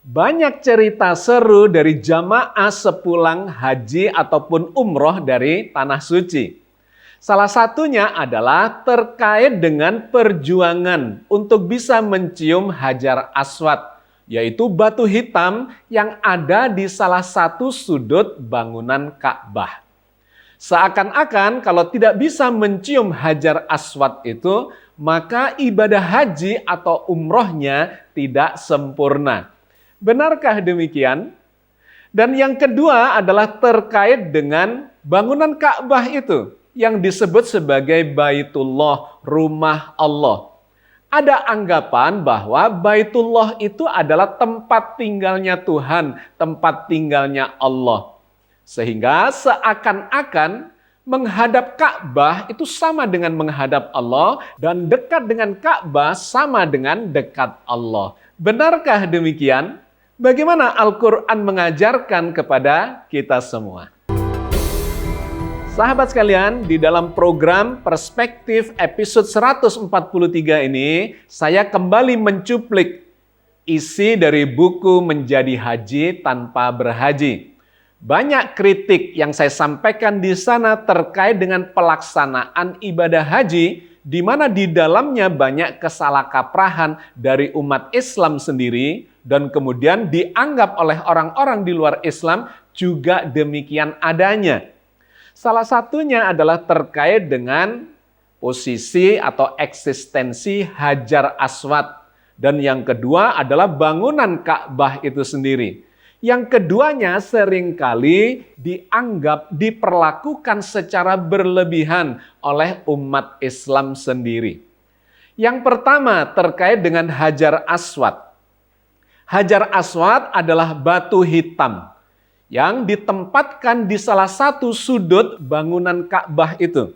Banyak cerita seru dari jamaah sepulang haji ataupun umroh dari Tanah Suci. Salah satunya adalah terkait dengan perjuangan untuk bisa mencium Hajar Aswad, yaitu batu hitam yang ada di salah satu sudut bangunan Ka'bah. Seakan-akan kalau tidak bisa mencium Hajar Aswad itu, maka ibadah haji atau umrohnya tidak sempurna. Benarkah demikian? Dan yang kedua adalah terkait dengan bangunan Ka'bah itu yang disebut sebagai Baitullah, rumah Allah. Ada anggapan bahwa Baitullah itu adalah tempat tinggalnya Tuhan, tempat tinggalnya Allah. Sehingga seakan-akan menghadap Ka'bah itu sama dengan menghadap Allah dan dekat dengan Ka'bah sama dengan dekat Allah. Benarkah demikian? Bagaimana Al-Quran mengajarkan kepada kita semua? Sahabat sekalian, di dalam program Perspektif episode 143 ini, saya kembali mencuplik isi dari buku Menjadi Haji Tanpa Berhaji. Banyak kritik yang saya sampaikan di sana terkait dengan pelaksanaan ibadah haji, di mana di dalamnya banyak kesalahkaprahan dari umat Islam sendiri, dan kemudian dianggap oleh orang-orang di luar Islam juga demikian adanya. Salah satunya adalah terkait dengan posisi atau eksistensi Hajar Aswad. Dan yang kedua adalah bangunan Ka'bah itu sendiri. Yang keduanya seringkali dianggap diperlakukan secara berlebihan oleh umat Islam sendiri. Yang pertama terkait dengan Hajar Aswad. Hajar Aswad adalah batu hitam yang ditempatkan di salah satu sudut bangunan Ka'bah itu.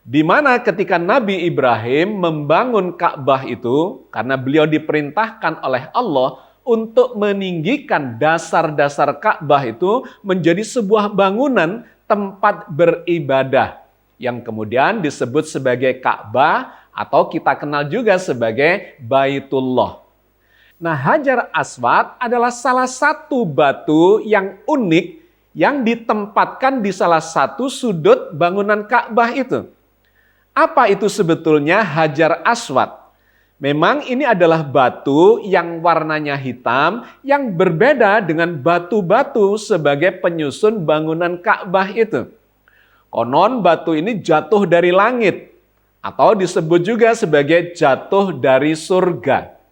Di mana ketika Nabi Ibrahim membangun Ka'bah itu, karena beliau diperintahkan oleh Allah untuk meninggikan dasar-dasar Ka'bah itu menjadi sebuah bangunan tempat beribadah, yang kemudian disebut sebagai Ka'bah atau kita kenal juga sebagai Baitullah. Nah, Hajar Aswad adalah salah satu batu yang unik yang ditempatkan di salah satu sudut bangunan Ka'bah itu. Apa itu sebetulnya Hajar Aswad? Memang ini adalah batu yang warnanya hitam yang berbeda dengan batu-batu sebagai penyusun bangunan Ka'bah itu. Konon batu ini jatuh dari langit atau disebut juga sebagai jatuh dari surga.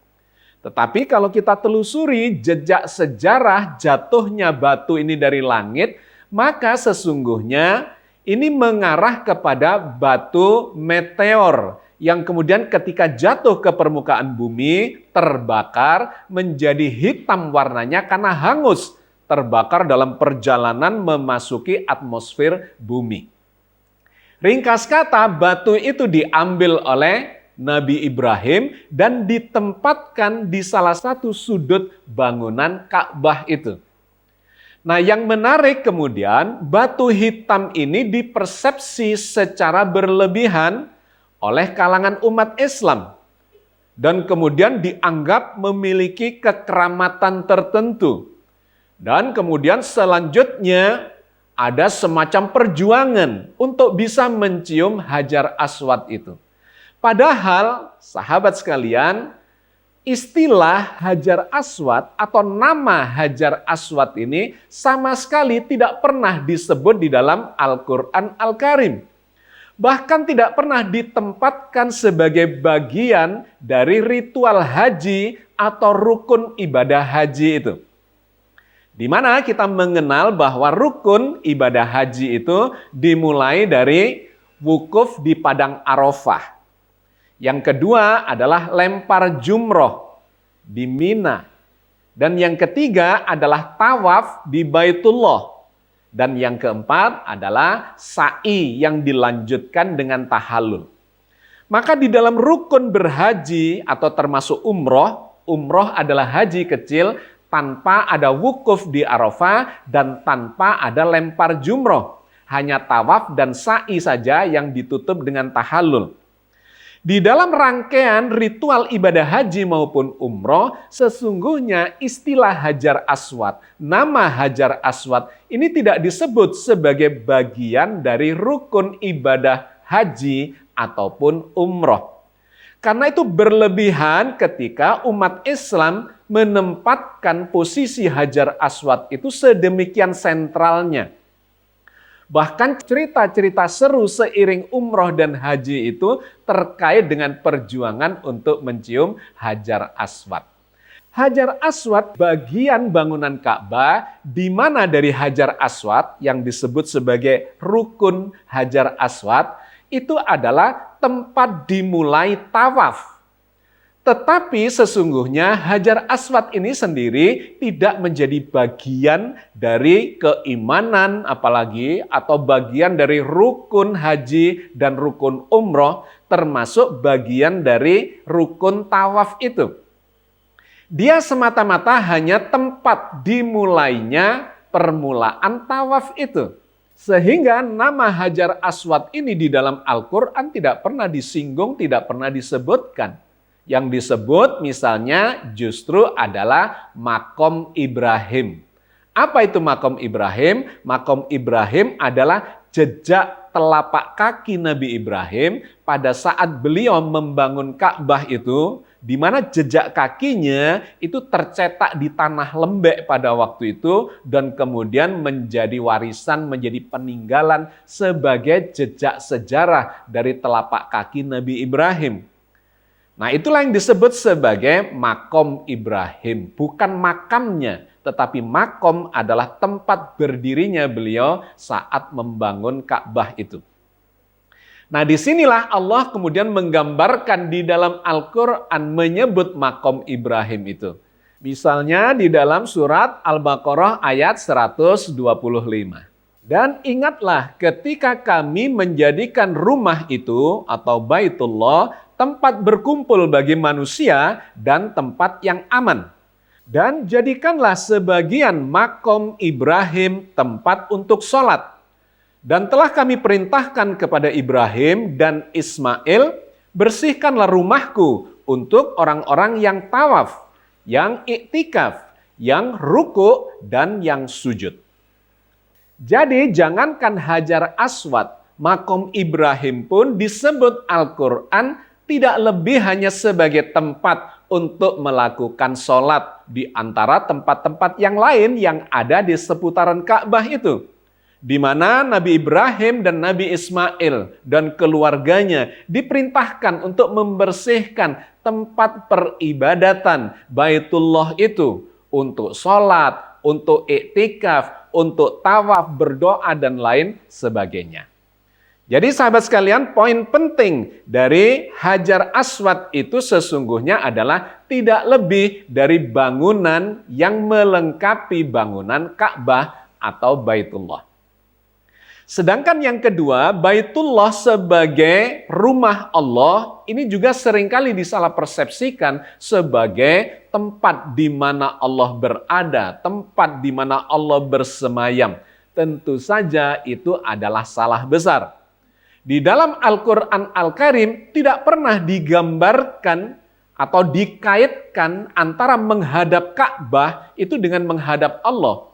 Tetapi kalau kita telusuri jejak sejarah jatuhnya batu ini dari langit, maka sesungguhnya ini mengarah kepada batu meteor yang kemudian ketika jatuh ke permukaan bumi terbakar menjadi hitam warnanya karena hangus, terbakar dalam perjalanan memasuki atmosfer bumi. Ringkas kata, batu itu diambil oleh Nabi Ibrahim dan ditempatkan di salah satu sudut bangunan Ka'bah itu. Nah, yang menarik kemudian, batu hitam ini dipersepsi secara berlebihan oleh kalangan umat Islam. Dan kemudian dianggap memiliki kekeramatan tertentu. Dan kemudian selanjutnya ada semacam perjuangan untuk bisa mencium Hajar Aswad itu. Padahal, sahabat sekalian, istilah Hajar Aswad atau nama Hajar Aswad ini sama sekali tidak pernah disebut di dalam Al-Quran Al-Karim. Bahkan tidak pernah ditempatkan sebagai bagian dari ritual haji atau rukun ibadah haji itu. Di mana kita mengenal bahwa rukun ibadah haji itu dimulai dari wukuf di Padang Arafah. Yang kedua adalah lempar jumroh di Mina. Dan yang ketiga adalah tawaf di Baitullah. Dan yang keempat adalah sa'i yang dilanjutkan dengan tahallul. Maka di dalam rukun berhaji atau termasuk umroh, umroh adalah haji kecil tanpa ada wukuf di Arafah dan tanpa ada lempar jumroh. Hanya tawaf dan sa'i saja yang ditutup dengan tahallul. Di dalam rangkaian ritual ibadah haji maupun umroh, sesungguhnya istilah Hajar Aswad, nama Hajar Aswad ini tidak disebut sebagai bagian dari rukun ibadah haji ataupun umroh. Karena itu berlebihan ketika umat Islam menempatkan posisi Hajar Aswad itu sedemikian sentralnya. Bahkan cerita-cerita seru seiring umroh dan haji itu terkait dengan perjuangan untuk mencium Hajar Aswad. Hajar Aswad bagian bangunan Ka'bah di mana dari Hajar Aswad yang disebut sebagai rukun Hajar Aswad itu adalah tempat dimulai tawaf. Tetapi sesungguhnya Hajar Aswad ini sendiri tidak menjadi bagian dari keimanan apalagi atau bagian dari rukun haji dan rukun umroh termasuk bagian dari rukun tawaf itu. Dia semata-mata hanya tempat dimulainya permulaan tawaf itu. Sehingga nama Hajar Aswad ini di dalam Al-Quran tidak pernah disinggung, tidak pernah disebutkan. Yang disebut misalnya justru adalah Makom Ibrahim. Apa itu Makom Ibrahim? Makom Ibrahim adalah jejak telapak kaki Nabi Ibrahim pada saat beliau membangun Ka'bah itu, di mana jejak kakinya itu tercetak di tanah lembek pada waktu itu dan kemudian menjadi warisan, menjadi peninggalan sebagai jejak sejarah dari telapak kaki Nabi Ibrahim. Nah, itulah yang disebut sebagai Makom Ibrahim, bukan makamnya, tetapi makom adalah tempat berdirinya beliau saat membangun Ka'bah itu. Nah, disinilah Allah kemudian menggambarkan di dalam Al-Quran menyebut Makom Ibrahim itu. Misalnya di dalam surat Al-Baqarah ayat 125. Dan ingatlah ketika kami menjadikan rumah itu atau Baitullah tempat berkumpul bagi manusia dan tempat yang aman. Dan jadikanlah sebagian makom Ibrahim tempat untuk sholat. Dan telah kami perintahkan kepada Ibrahim dan Ismail, bersihkanlah rumahku untuk orang-orang yang tawaf, yang iktikaf, yang ruku, dan yang sujud. Jadi jangankan Hajar Aswad, makom Ibrahim pun disebut Al-Quran tidak lebih hanya sebagai tempat untuk melakukan sholat di antara tempat-tempat yang lain yang ada di seputaran Ka'bah itu. Di mana Nabi Ibrahim dan Nabi Ismail dan keluarganya diperintahkan untuk membersihkan tempat peribadatan Baitullah itu untuk sholat, untuk iktikaf, untuk tawaf, berdoa, dan lain sebagainya. Jadi sahabat sekalian, poin penting dari Hajar Aswad itu sesungguhnya adalah tidak lebih dari bangunan yang melengkapi bangunan Ka'bah atau Baitullah. Sedangkan yang kedua, Baitullah sebagai rumah Allah, ini juga seringkali disalah persepsikan sebagai tempat di mana Allah berada, tempat di mana Allah bersemayam. Tentu saja itu adalah salah besar. Di dalam Al-Quran Al-Karim tidak pernah digambarkan atau dikaitkan antara menghadap Ka'bah itu dengan menghadap Allah.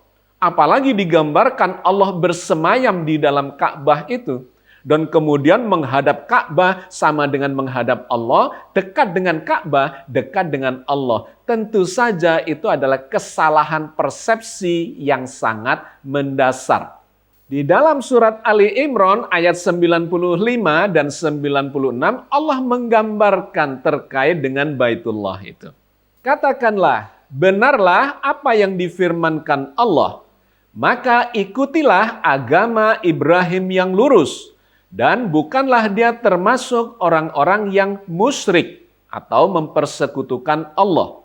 Apalagi digambarkan Allah bersemayam di dalam Ka'bah itu. Dan kemudian menghadap Ka'bah sama dengan menghadap Allah, dekat dengan Ka'bah, dekat dengan Allah. Tentu saja itu adalah kesalahan persepsi yang sangat mendasar. Di dalam surat Ali Imran ayat 95 dan 96, Allah menggambarkan terkait dengan Baitullah itu. Katakanlah, benarlah apa yang difirmankan Allah. Maka ikutilah agama Ibrahim yang lurus, dan bukanlah dia termasuk orang-orang yang musyrik atau mempersekutukan Allah.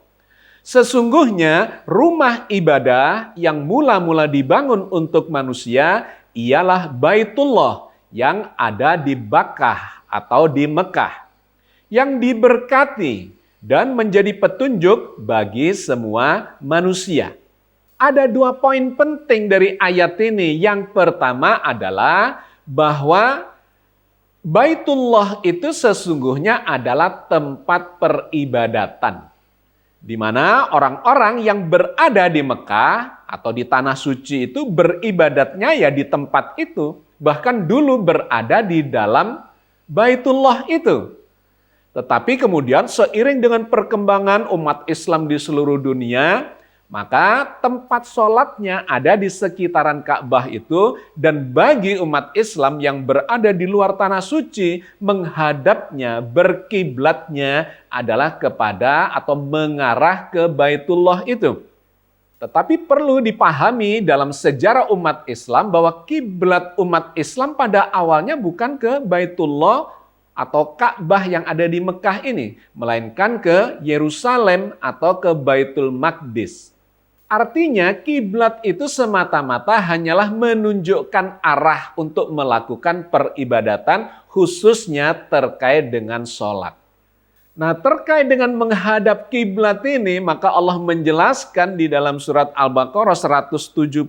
Sesungguhnya rumah ibadah yang mula-mula dibangun untuk manusia ialah Baitullah yang ada di Bakkah atau di Mekah, yang diberkati dan menjadi petunjuk bagi semua manusia. Ada dua poin penting dari ayat ini. Yang pertama adalah bahwa Baitullah itu sesungguhnya adalah tempat peribadatan, di mana orang-orang yang berada di Mekah atau di Tanah Suci itu beribadatnya ya di tempat itu. Bahkan dulu berada di dalam Baitullah itu. Tetapi kemudian seiring dengan perkembangan umat Islam di seluruh dunia, maka tempat sholatnya ada di sekitaran Ka'bah itu, dan bagi umat Islam yang berada di luar Tanah Suci, menghadapnya, berkiblatnya adalah kepada atau mengarah ke Baitullah itu. Tetapi perlu dipahami dalam sejarah umat Islam bahwa kiblat umat Islam pada awalnya bukan ke Baitullah atau Ka'bah yang ada di Mekah ini, melainkan ke Yerusalem atau ke Baitul Maqdis. Artinya kiblat itu semata-mata hanyalah menunjukkan arah untuk melakukan peribadatan, khususnya terkait dengan sholat. Nah, terkait dengan menghadap kiblat ini, maka Allah menjelaskan di dalam surat Al-Baqarah 177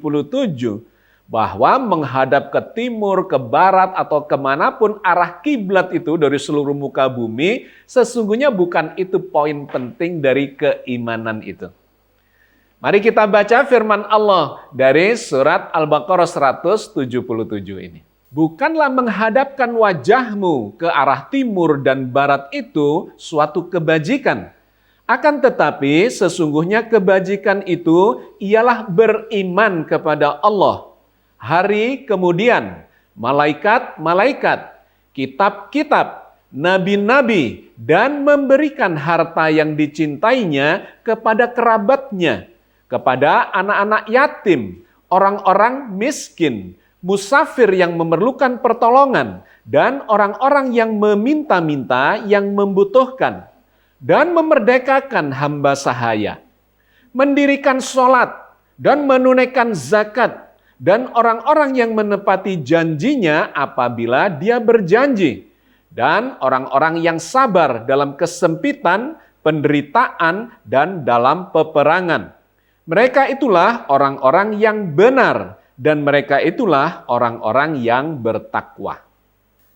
bahwa menghadap ke timur, ke barat, atau kemanapun arah kiblat itu dari seluruh muka bumi, sesungguhnya bukan itu poin penting dari keimanan itu. Mari kita baca firman Allah dari surat Al-Baqarah 177 ini. Bukanlah menghadapkan wajahmu ke arah timur dan barat itu suatu kebajikan. Akan tetapi sesungguhnya kebajikan itu ialah beriman kepada Allah. Hari kemudian, malaikat-malaikat, kitab-kitab, nabi-nabi, dan memberikan harta yang dicintainya kepada kerabatnya, kepada anak-anak yatim, orang-orang miskin, musafir yang memerlukan pertolongan, dan orang-orang yang meminta-minta yang membutuhkan, dan memerdekakan hamba sahaya, mendirikan sholat, dan menunaikan zakat, dan orang-orang yang menepati janjinya apabila dia berjanji, dan orang-orang yang sabar dalam kesempitan, penderitaan, dan dalam peperangan. Mereka itulah orang-orang yang benar, dan mereka itulah orang-orang yang bertakwa.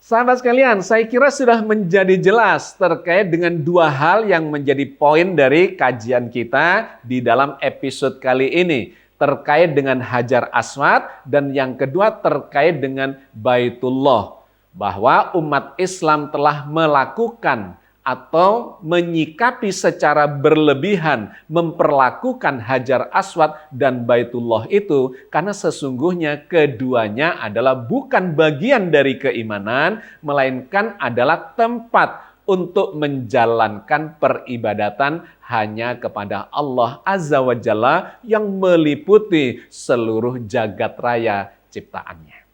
Sahabat sekalian, saya kira sudah menjadi jelas terkait dengan dua hal yang menjadi poin dari kajian kita di dalam episode kali ini. Terkait dengan Hajar Aswad, dan yang kedua terkait dengan Baitullah. Bahwa umat Islam telah melakukan atau menyikapi secara berlebihan, memperlakukan Hajar Aswad dan Baitullah itu, karena sesungguhnya keduanya adalah bukan bagian dari keimanan, melainkan adalah tempat untuk menjalankan peribadatan hanya kepada Allah Azza wa Jalla yang meliputi seluruh jagat raya ciptaannya.